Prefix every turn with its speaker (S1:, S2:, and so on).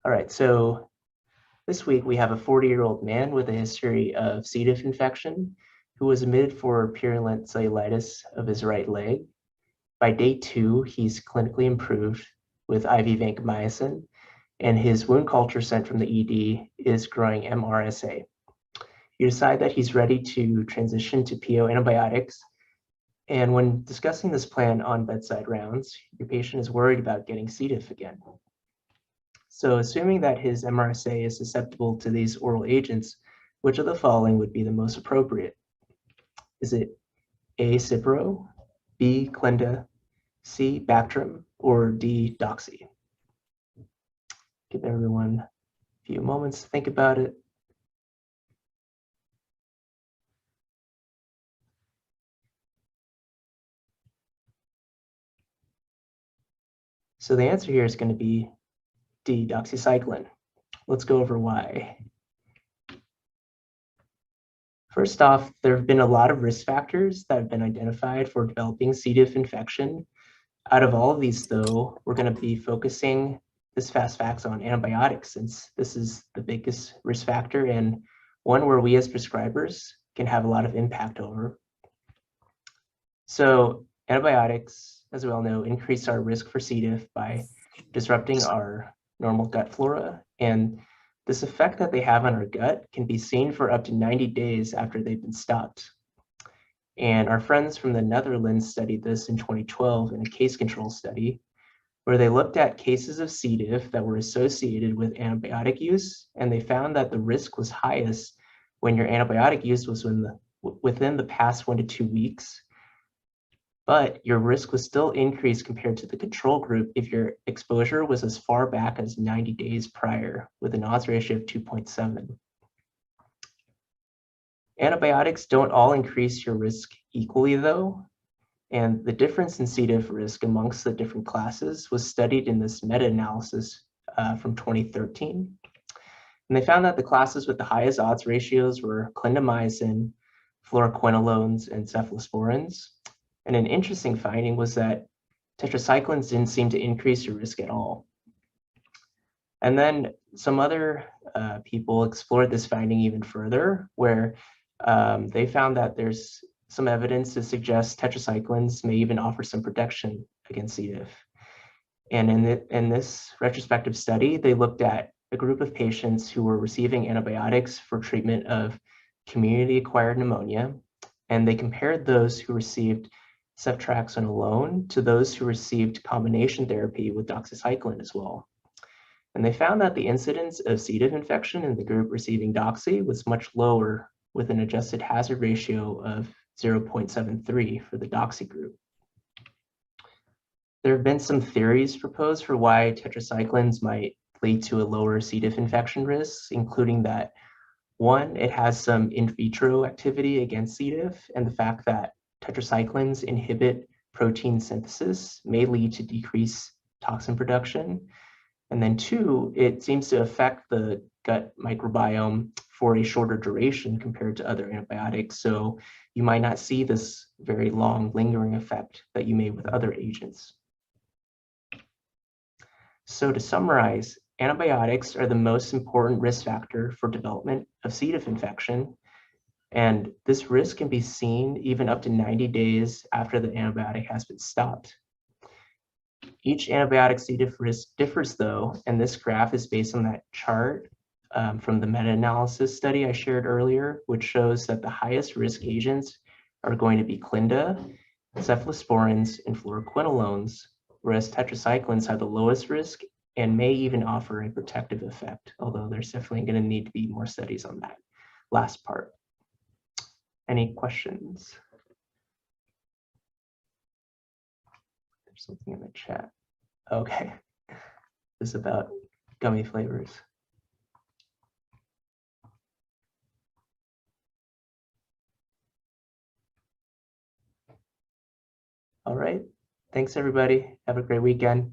S1: All right, so this week we have a 40-year-old man with a history of C. diff infection who was admitted for purulent cellulitis of his right leg. By day 2, he's clinically improved with IV vancomycin, and his wound culture sent from the ED is growing MRSA. You decide that he's ready to transition to PO antibiotics, and when discussing this plan on bedside rounds, your patient is worried about getting C. diff again. So assuming that his MRSA is susceptible to these oral agents, which of the following would be the most appropriate? Is it A, Cipro, B, Clinda, C, Bactrim, or D, Doxy? Give everyone a few moments to think about it. So the answer here is going to be D, doxycycline. Let's go over why. First off, there have been a lot of risk factors that have been identified for developing C. diff infection. Out of all of these, though, we're going to be focusing this fast facts on antibiotics, since this is the biggest risk factor and one where we as prescribers can have a lot of impact over. So antibiotics, as we all know, increase our risk for C. diff by disrupting our normal gut flora, and this effect that they have on our gut can be seen for up to 90 days after they've been stopped. And our friends from the Netherlands studied this in 2012 in a case control study where they looked at cases of C. diff that were associated with antibiotic use, and they found that the risk was highest when your antibiotic use was within the past 1 to 2 weeks, but your risk was still increased compared to the control group if your exposure was as far back as 90 days prior, with an odds ratio of 2.7. Antibiotics don't all increase your risk equally, though, and the difference in C. diff risk amongst the different classes was studied in this meta-analysis from 2013. And they found that the classes with the highest odds ratios were clindamycin, fluoroquinolones, and cephalosporins. And an interesting finding was that tetracyclines didn't seem to increase your risk at all. And then some other people explored this finding even further, where they found that there's some evidence to suggest tetracyclines may even offer some protection against C. diff. And in this retrospective study, they looked at a group of patients who were receiving antibiotics for treatment of community-acquired pneumonia, and they compared those who received ceftriaxone alone to those who received combination therapy with doxycycline as well. And they found that the incidence of C. diff infection in the group receiving doxy was much lower, with an adjusted hazard ratio of 0.73 for the doxy group. There have been some theories proposed for why tetracyclines might lead to a lower C. diff infection risk, including that, one, it has some in vitro activity against C. diff, and the fact that tetracyclines inhibit protein synthesis may lead to decreased toxin production. And then two, it seems to affect the gut microbiome for a shorter duration compared to other antibiotics. So you might not see this very long lingering effect that you may with other agents. So to summarize, antibiotics are the most important risk factor for development of C. diff infection. And this risk can be seen even up to 90 days after the antibiotic has been stopped. Each antibiotic C. diff risk differs, though, and this graph is based on that chart from the meta-analysis study I shared earlier, which shows that the highest risk agents are going to be Clinda, cephalosporins, and fluoroquinolones, whereas tetracyclines have the lowest risk and may even offer a protective effect, although there's definitely going to need to be more studies on that last part. Any questions? There's something in the chat. Okay, this is about gummy flavors. All right, thanks everybody. Have a great weekend.